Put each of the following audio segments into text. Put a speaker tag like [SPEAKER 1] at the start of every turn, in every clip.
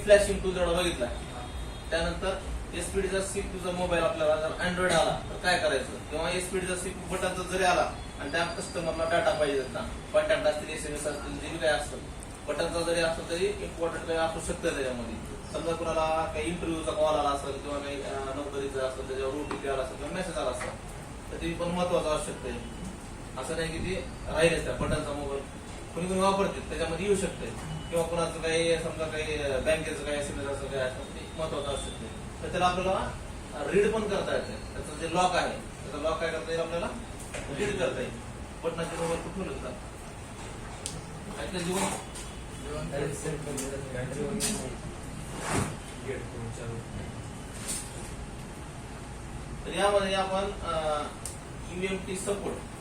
[SPEAKER 1] Flashing tool जेवढा बघितला, त्यानंतर एसपीडीचा सीप तुझा मोबाईल आपल्याला जर अँड्रॉइड आला तर काय करायचं, किंवा एसपीडीचा सीप बटनचा जरी आला आणि त्या कस्टमरला डाटा पाहिजे ना, कॉन्टॅक्ट असतील, एसएमएस असतील, जे काही असतं, बटनचा जरी असलं तरी इम्पॉर्टंट काही असू शकतं त्याच्यामध्ये. समजा कुणाला काही इंटरव्ह्यूचा कॉल आला असेल किंवा काही नोकरीचा असेल, त्याच्यावर ओटीपी आला असेल किंवा मेसेज आला असेल, तर ते पण महत्वाचं असू शकतं. असं नाही की ते राहिलेच त्या बटनचा मोबाईल कोणी कोणी वापरते त्याच्यामध्ये येऊ शकते, किंवा कुणाचं काही समजा काही बँकेचं काही एसएमएस असं काही असतं ते महत्वाचं असू शकते. तर त्याला आपल्याला रीड पण करता येते. त्याचं जे लॉक आहे त्याचा लॉक काय करता येईल, आपल्याला रीड करता येईल. बटनाचे मोबाईल कुठून येतात ऐकलं जीवन. तर यामध्ये आपण यूएमटी सपोर्ट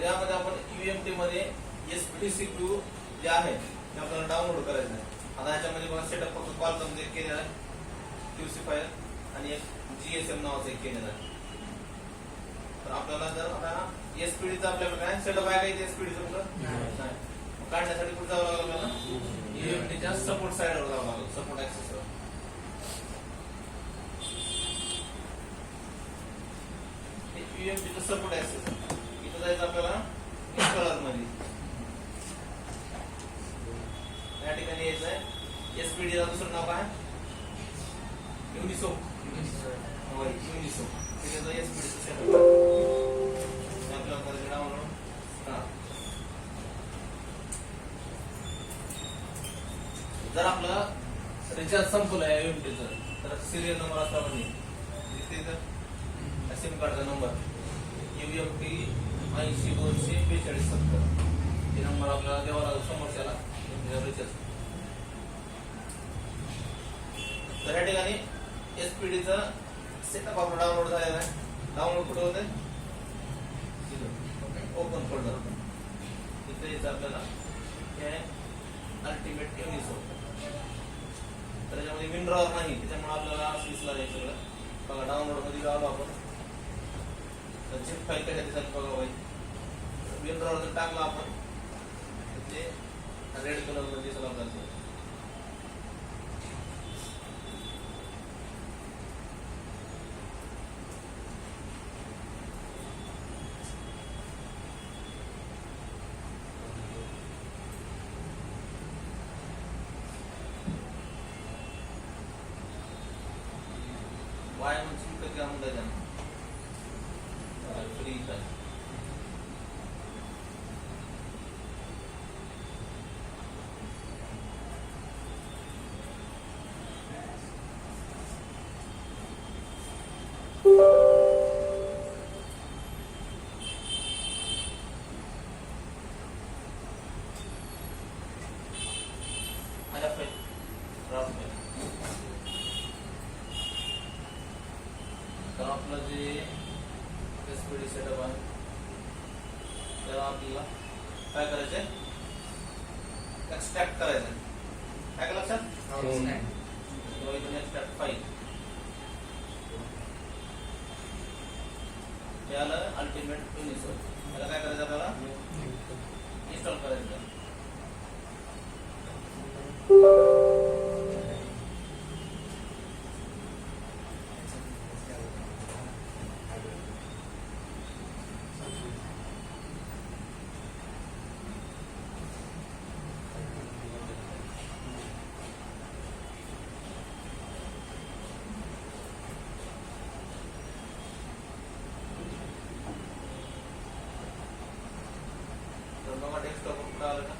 [SPEAKER 1] यामध्ये आपण यूएमटी मध्ये एसपीडीसी2 जे आहे ते आपल्याला डाउनलोड करायचं आहे. आता याच्यामध्ये बघा सेटअप फक्त कॉल मध्ये केलेला आहे, क्यूसी फाईल आणि एक जीएसएम नावाचं एक केलेलं आहे. तर आपल्याला जर आता एसपीडीचा आपल्याला काय सेटअप आहे का एसपीडीचं नाही, काढण्यासाठी कुठे जावं लागेल आपल्याला यूएमटीच्या सपोर्ट साईडवर जावं लागेल, सपोर्ट ऍक्सेसवर. यूएमटीचं सपोर्ट ऍक्सेस इथं जायचं आपल्याला इन्स्टॉलर मध्ये. या ठिकाणी यायचं आहे. एसपीडीला दुसरं नाव काय, युनिसो. युनिसो त्याचं एसपीडीचं सेटअप आपल्याला करायचं डाउनलोड. जर आपलं रिचार्ज संपलं आहे यूएमटीचं तर सिरियल नंबर असला म्हणजे सिम कार्डचा नंबर यूएमटी 80-242-70 हे नंबर आपल्याला द्यावा लागेल समोरच्याला रिचार्ज. तर या ठिकाणी एसपीडीचा सेटअप आपला डाउनलोड झालेला आहे. डाउनलोड कुठे होते, ओपन फोल्डर इथे यायचं आपल्याला. हे अल्टिमेट युनिसो. तर त्याच्यामध्ये विंड्रॉवर नाही, त्याच्यामुळे आपल्याला स्विचला द्यायचं सगळं. बघा डाउनलोड मध्ये आलो आपण, झिप फाईल कशासाठी बघा बाई. विंडोवर जर टाकला आपण ते रेड कलर मध्ये दिसला आपल्याला. वाय म्हणजे कधी म्हणतात फ्री आहे. तर आपलं जे एसपीडी सेटअप आहे त्याला आपल्याला काय करायचंय, एक्सट्रॅक्ट करायचं. काय का लक्षात, एक्सट्रॅक्ट फाईल त्याला अल्टिमेट युनिसो त्याला काय करायचं, आपल्याला इन्स्टॉल करायचं. डेस्कटॉप कुठं आलं का,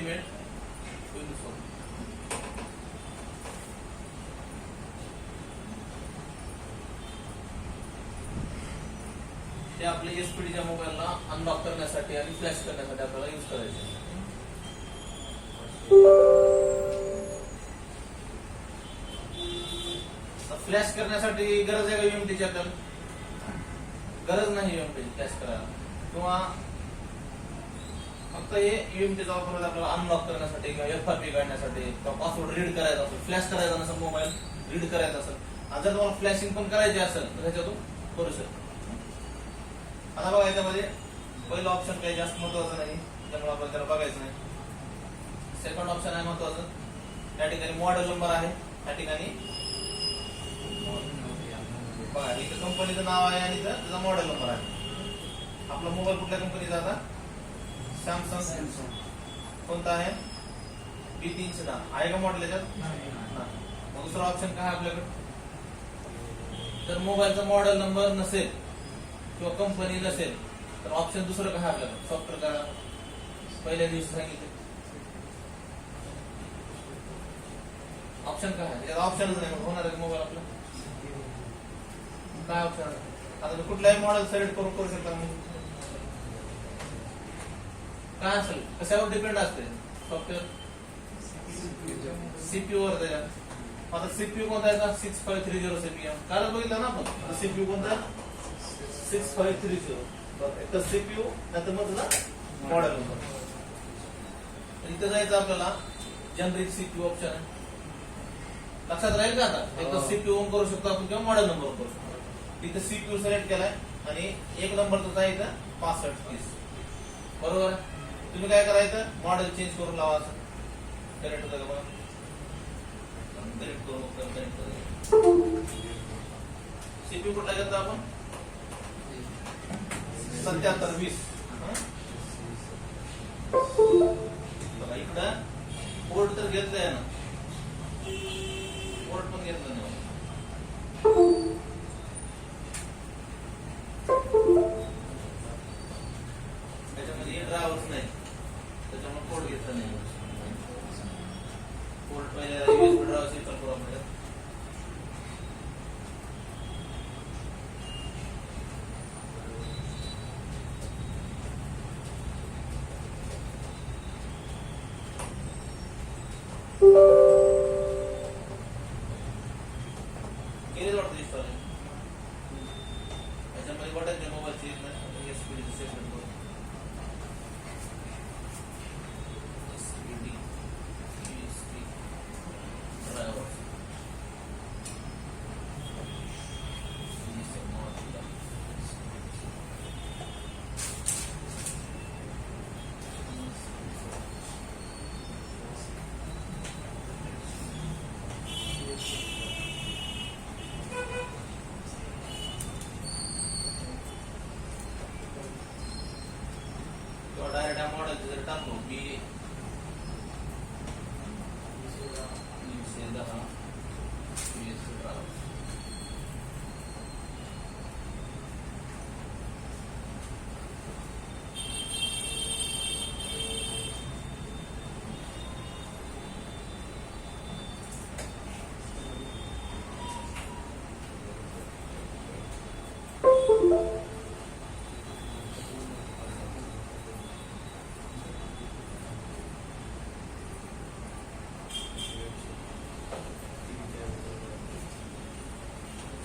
[SPEAKER 1] अल्टिमेट ते आपल्या एसपीडीच्या मोबाईलला अनलॉक करण्यासाठी आणि फ्लॅश करण्यासाठी आपल्याला यूज करायचे. फ्लॅश करण्यासाठी गरज आहे का यूएमटीची? आपल्याला गरज नाही यूएमटीची फ्लॅश करायला, किंवा फक्त हे यूएमटीचा वापर होता आपल्याला अनलॉक करण्यासाठी किंवा एफआरपी काढण्यासाठी किंवा पासवर्ड रीड करायचा असेल, फ्लॅश करायचा नसेल, मोबाईल रीड करायचा असेल, आणि जर तुम्हाला फ्लॅशिंग पण करायची असेल तर त्याच्यातून करू शकतो. आता बघा याच्यामध्ये पहिलं ऑप्शन काही जास्त महत्वाचं नाही, त्यामुळे आपण त्याला बघायचं नाही. सेकंड ऑप्शन आहे महत्वाचं. त्या ठिकाणी मॉडेल नंबर आहे, त्या ठिकाणी बघा इथं कंपनीचं नाव आहे आणि इथं त्याचा मॉडेल नंबर आहे. आपला मोबाईल कुठल्या कंपनीचा आता? सॅमसंग. कोणता आहे? B310 आहे का मॉडेल याच्यात? मग दुसरा ऑप्शन काय आहे आपल्याकडे? जर मोबाईलचा मॉडेल नंबर नसेल किंवा कंपनी नसेल तर ऑप्शन दुसरं काय आपल्याला? सॉफ्टवेअर करा. पहिल्या दिवशी सांगितले ऑप्शन काय आहे? याचा ऑप्शनच नाही, होणार आहे मोबाईल आपला. काय ऑप्शन आहे? आता तुम्ही कुठलाही मॉडेल सिलेक्ट करू शकता. काय असेल? कशावर डिपेंड असते सॉफ्टवेअर? सीपीयू वर. त्याच्यात आता सीपीयू कोणता आहे? 6530 सीपीयू. काल बघितलं ना आपण सीपीयू कोणता? 6530. तर सीपीयू नाही मग तुला मॉडेल नंबर. इथं जायचं आपल्याला जनरिक सीपीयू ऑप्शन आहे. लक्षात राहील का? आता एक सीपीयू ऑन करू शकतो आपण किंवा मॉडेल नंबर करू शकतो. इथं सीपीयू सिलेक्ट केलाय आणि एक नंबर तुझा इथं 6530. बरोबर. तुम्ही काय करायचं? मॉडेल चेंज करून लावा. कनेक्ट होतं का बघा? कनेक्ट करू. कनेक्ट करू. सीपीयू कुठला घेतो आपण? 7720. बघा इकडं पोर्ट तर घेतलंय ना, पोर्ट पण घेतलं नाही. त्याच्यामध्ये ड्रायव्हर्स नाही, त्याच्यामुळे पोर्ट घेतलं नाही. पोर्ट पहिल्या यूएसबी ड्रायव्हर्स इन्स्टॉल करू आपण. केले वाटतं इन्स्टॉल. त्याच्यामध्ये बटन मोबाईलची एसपीडीचं सेपरेट करू. डायरेक्ट मॉडेल जर टाकतो B10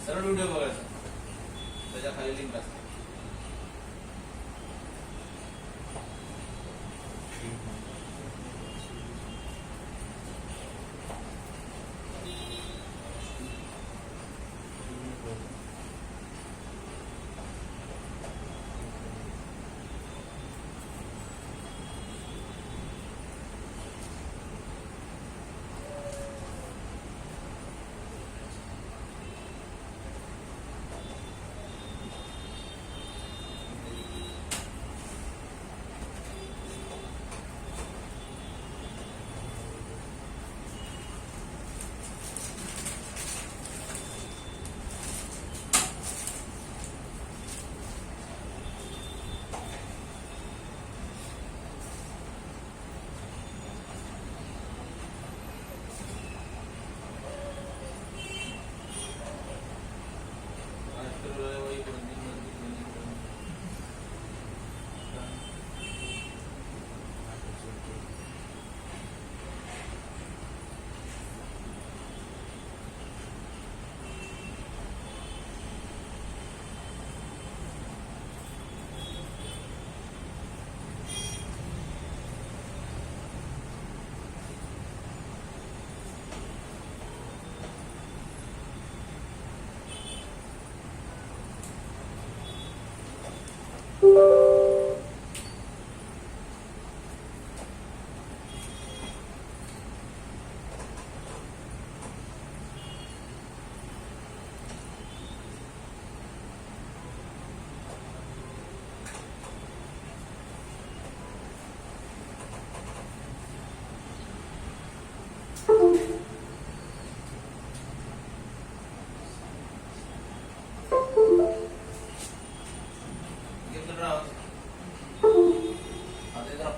[SPEAKER 1] सरळ व्हिडिओ बघायचा, त्याच्या खाली लिंक असते.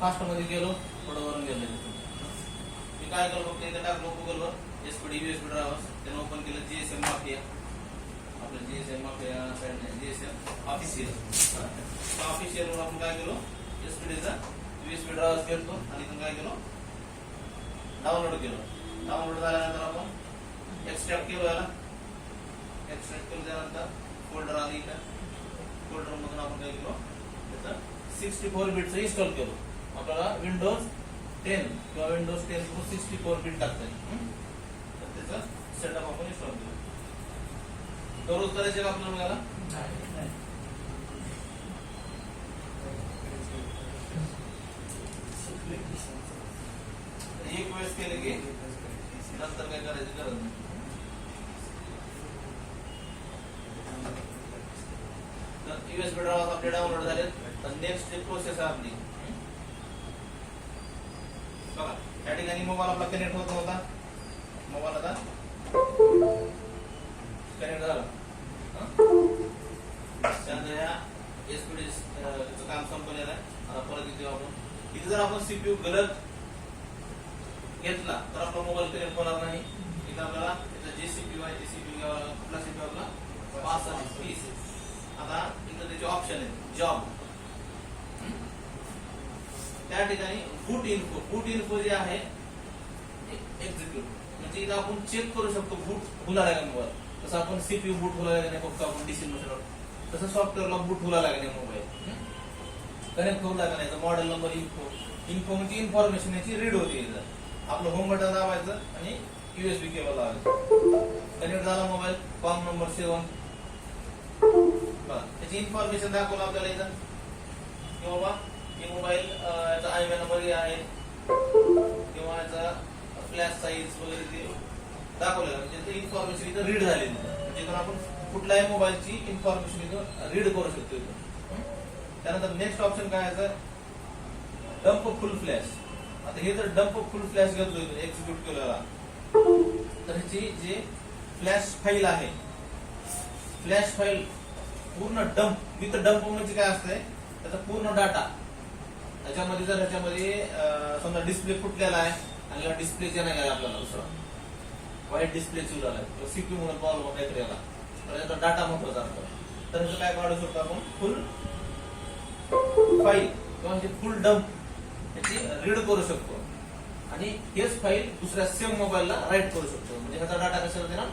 [SPEAKER 1] फास्ट मध्ये गेलो, थोडं वरून गेलो. मी काय करतो फक्त इथे टाकलो गुगलवर एसपीडी यूएसबी ड्रायव्हर्स, त्यानं ओपन केलं जीएसएम माफिया, आपलं GSM mafia side GSM official. Official आपण काय केलो एसपीडीचा यूएसबी ड्रायव्हर्स घेतो आणि इथून काय केलो डाउनलोड केलो. डाउनलोड झाल्यानंतर आपण एक्सट्रॅक्ट केलो, याला एक्सट्रॅक्ट केलं त्यानंतर फोल्डर आली इथं, फोल्डर मधून आपण काय केलो त्याचं 64 बिटचं इन्स्टॉल केलो. आपल्याला विंडोज 10 किंवा विंडोज 10 64 बिट टाकता येईल, तर त्याचं सेटअप आपण इन्स्टॉल केलं. दररोज करायचे का आपल्याला बघायला? एक वेळेस केले की नंतर काय करायची गरज नाही. तर यूएसबी ड्राइव्ह आपले डाउनलोड झाले, तर नेक्स्ट प्रोसेस आहे आपली. बघा या ठिकाणी मोबाईल आपला कनेक्ट होत नव्हता, मोबाईल आता कनेक्ट झाला. त्यानंतर या एसपीडीचं काम संपलेलं आहे. आता परत इथे आपण इथे जर आपण सीपीयू गलत घेतला तर आपला मोबाईल कनेक्ट होणार नाही. इथे आपल्याला जे सीपीयू आहे ते सीपीयू घ्यावा लागेल. कुठला सीपीयू आपला 5 आणि 30. आता इथं त्याचे ऑप्शन आहेत जॉब, त्या ठिकाणी बूट इन्फो जे आहे एक्झिक्यूट, म्हणजे इथं आपण चेक करू शकतो बूट हुला लागेल मोबाईल. तसं आपण सीपीयू बूट हुला लागेल नाही फक्त आपण डीसी मशीनवर, तसं सॉफ्टवेअरला बूट हुला लागेल मोबाईल कनेक्ट होऊ लागेल नाही. मॉडेल नंबर इन्फो म्हणजे इन्फॉर्मेशन याची रीड होते. इथं आपलं होम बटन दाबायचं आणि यूएसबी केबल लावायचं, कनेक्ट झाला मोबाईल. फॉर्म नंबर 7 त्याची इन्फॉर्मेशन दाखवलं आपल्याला इथं की बाबा हे मोबाईल याचा आयएमआय नंबर आहे किंवा याचा फ्लॅश साईज वगैरे ते दाखवलेलं, म्हणजे इन्फॉर्मेशन इथं रीड झालेली, म्हणजे इथून आपण कुठल्याही मोबाईलची इन्फॉर्मेशन इथं रीड करू शकतो इथं. त्यानंतर नेक्स्ट ऑप्शन काय आहे डंप फुल फ्लॅश. आता हे जर डंप फुल फ्लॅश घेतलो इथं एक्झिक्यूट केलेला, तर ह्याची जे फ्लॅश फाईल आहे, फ्लॅश फाईल पूर्ण डंप विथ डंप म्हणजे काय असतंय त्याचा पूर्ण डाटा त्याच्यामध्ये, जर ह्याच्यामध्ये समजा डिस्प्ले फुटलेला आहे आणि डिस्प्लेचे नाही आहे आपल्याला दुसरा व्हाईट डिस्प्ले चुरला आहे, सीपीयू म्हणून प्रॉब्लेम काहीतरी आला तर त्याचा डाटा महत्वाचा असतो, तर ह्याचं काय काढू शकतो आपण फुल फाईल किंवा म्हणजे फुल डंप त्याची रीड करू शकतो आणि हेच फाईल दुसऱ्या सेम मोबाईलला राईट करू शकतो. म्हणजे ह्याचा डाटा कशाला देणार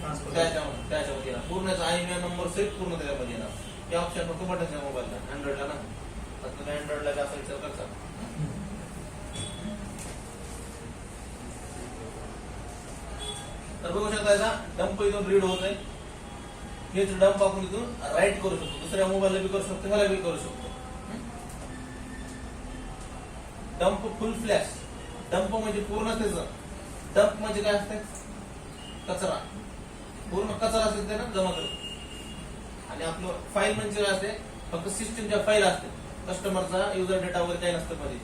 [SPEAKER 1] त्याच्यामध्ये येणार, पूर्ण याचा आयएमआय नंबर सहित पूर्ण त्याच्यामध्ये येणार. हे ऑप्शन फक्त बटनच्या मोबाईलला, अँड्रॉइडला नाही. आता तुम्ही अँड्रॉइडला जास्त विचार करता. तर बघू शकता याचा डंप इथून रीड होत आहे. हेच डंप आपण इथून राईट करू शकतो, दुसऱ्या मोबाईलला बी करू शकतो, ह्याला बी करू शकतो. डंप फुल फ्लॅश, डंप म्हणजे पूर्ण त्याचं, डंप म्हणजे काय असते कचरा, पूर्ण कचरा असेल ते ना जमा करतो. आणि आपलं फाईल म्हणजे काय असते फक्त सिस्टीमच्या फाईल असते, कस्टमरचा युजर डेटा वगैरे काही नसतं मध्ये.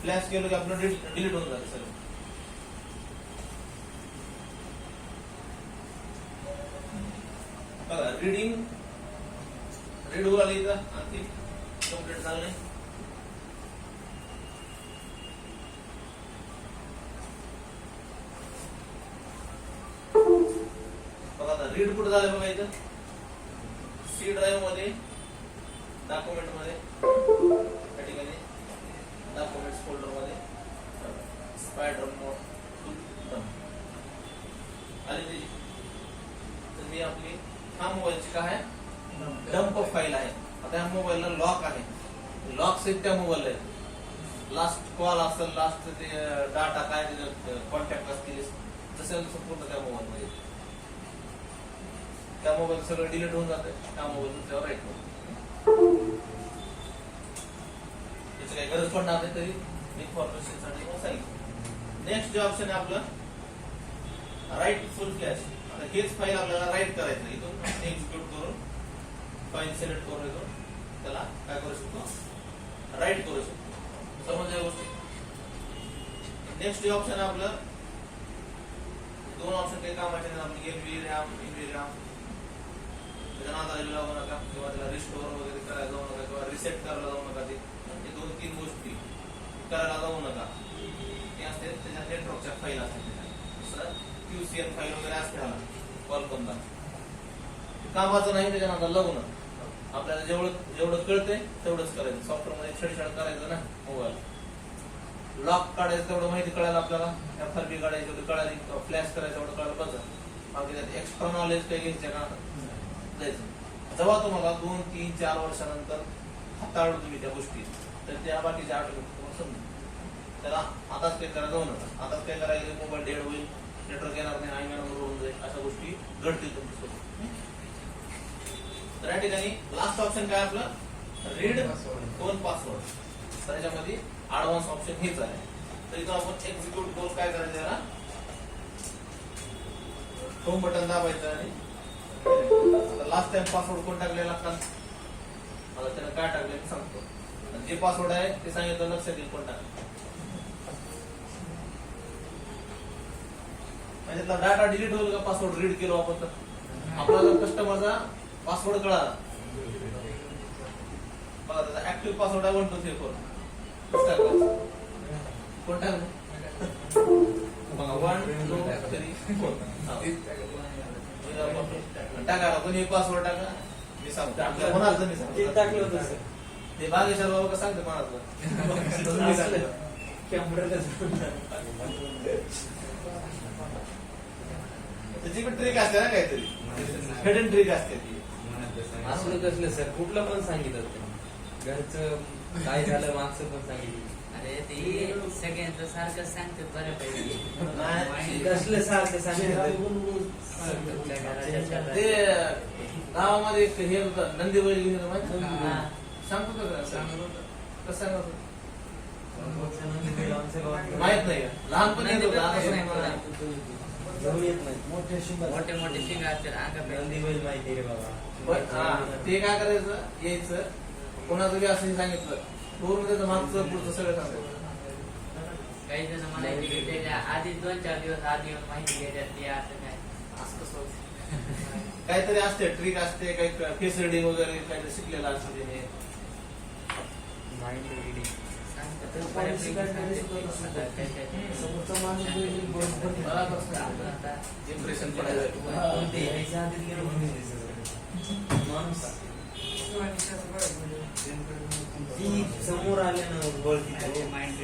[SPEAKER 1] फ्लॅश केलं की आपलं डिलीट होऊन जाते सगळं. बघा रीडिंग रीड होऊ लागली इथं, आणखी कम्प्लीट झालं नाही. बघा आता रीड कुठं झालं बघा इथं सी ड्राईव्ह मध्ये डॉक्युमेंट मध्ये त्या ठिकाणी डॉक्युमेंट्स फोल्डर मध्ये स्पायडर मोड आली ती. तर मी आपली हा मोबाईलची काय आहे डंप फाईल आहे. आता ह्या मोबाईलला लॉक आहे, लॉक सहित त्या मोबाईलला आहे. लास्ट कॉल असेल, लास्ट ते डाटा काय कॉन्टॅक्ट असतील तसं पूर्ण त्या मोबाईल मध्ये, त्या मोबाईल सगळं डिलीट होऊन जाते, त्या मोबाईल दुसऱ्यावर राईट होतं. त्याची काही गरज पडणार नाही तरी इन्फॉर्मेशन साठी सांगितलं. नेक्स्ट जे ऑप्शन आहे आपलं राईट फुल फ्लॅश. आता हेच फाईल आपल्याला राईट करायचं, इथून एक्झिक्यूट करून फाईल सिलेक्ट करून इथून त्याला काय करू शकतो राईट करू शकतो. समजल्या गोष्टी. नेक्स्ट जे ऑप्शन आहे आपलं दोन ऑप्शन काही कामाचे नाही, आपण एमबी रॅम एमबी रॅम त्याच्या नादाला लागू नका किंवा त्याला रिस्टोर वगैरे करायला जाऊ नका किंवा रिसेट करायला जाऊ नका. ते 2-3 गोष्टी करायला जाऊ नका. ते असते त्याच्यात नेटवर्कच्या फाईल असतात, QCL फाईल वगैरे असते ह्याला कॉलकॉमला. कामाचं नाही त्याच्या नादाला लागू नका. आपल्याला जेवढं कळतंय तेवढंच करायचं. सॉफ्टवेअर मध्ये छेडछाड करायचं ना. मोबाईल लॉक काढायचं तेवढं माहिती कळायला आपल्याला, FRP काढायची तेवढी कळाली, फ्लॅश करायचं तेवढं कळायला बघा. बाकी त्यात एक्स्ट्रा नॉलेज काही घ्यायचं का जायचं. जेव्हा तुम्हाला 2, 3, 4 वर्षानंतर हाताळू तुम्ही त्या गोष्टी, तर त्या बाकीच्या ऑटोमॅटिक तुम्हाला समजून. त्याला आताच काही करायला जाऊ नका. आताच काय करायचं, मोबाईल डेड होईल, नेटवर्क येणार नाही, आयमॅनवर होऊन जाईल, अशा गोष्टी घडतील तुमच्यासोबत. तर या ठिकाणी लास्ट ऑप्शन काय आपलं, रीड फोन पासवर्ड. तर याच्यामध्ये ऍडव्हान्स ऑप्शन हेच आहे. तर इथं आपण एक्झिक्यूट कोर्स काय करायचं, याला होम बटन दाबायचं आणि लास्ट टाइम पासवर्ड कोण टाकलेला लागतात, मला त्यानं काय टाकले सांगतो. जे पासवर्ड आहे ते सांगितलं, लक्षात येईल कोण टाकलं. म्हणजे डाटा डिलीट होईल का पासवर्ड रीड केलो आपण तर. आपला कस्टमरचा पासवर्ड कळाला बघा, त्याचा ऍक्टिव्ह पासवर्ड आहे 1 2 3 4. कोण टाकलं बघा, 1 2 3 4 टाका. कोणी पासवर्ड टाका, मी सांगतो आपल्या कोणाचं मी सांगतो.
[SPEAKER 2] टाकलं होतं
[SPEAKER 1] ते बागेश्वर बाबा का सांगते कोणाचं. त्याची पण ट्रिक असते ना, काहीतरी हिडन ट्रिक असते ती.
[SPEAKER 2] असलं कसलं सर, कुठलं पण सांगितलं घरचं काय झालं, मागचं पण सांगितलं.
[SPEAKER 3] अरे ते सगळ्यांचं सारखं सांगतात बऱ्यापैकी.
[SPEAKER 2] कसलं सारखं सांगितलं.
[SPEAKER 1] ते गावामध्ये एक हे होतं, नंदी बैल घेऊन माहिती सांगतो का, कसं सांगत माहित नाही का, लहानपणी येत होतं, आता नाही मला.
[SPEAKER 3] मोठे मोठे शिंग असतात अंगात.
[SPEAKER 2] माहिती रे बाबा.
[SPEAKER 1] ते काय करायचं, यायचं कोणाचं बी असं सांगितलं, पूर्ण त्याचं मागचं पुढचं सगळं सांगायचं.
[SPEAKER 3] काही जण म्हणायचे की त्याच्या आधी 2-4 दिवस आधी येऊन माहिती घेतात, ते असं काय.
[SPEAKER 1] असं कसं होतं? काहीतरी असते, ट्रिक असते, काही फेस रिडिंग वगैरे काहीतरी शिकलेलं असते त्याने.
[SPEAKER 3] माइंड रिडिंग सांगतात बऱ्यापैकी
[SPEAKER 1] इम्प्रेशन पडायचं.
[SPEAKER 2] समोर आल्यानं बोलती
[SPEAKER 3] माइंड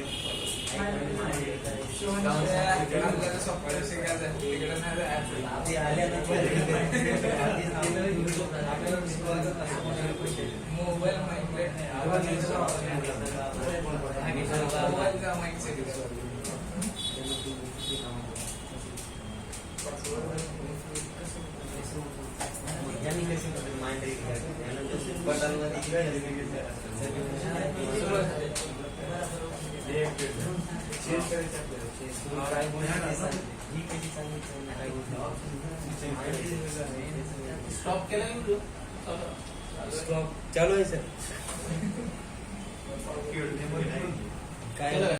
[SPEAKER 1] स्टॉप केला व्हिडिओ
[SPEAKER 2] चालू आहे सर.
[SPEAKER 1] काय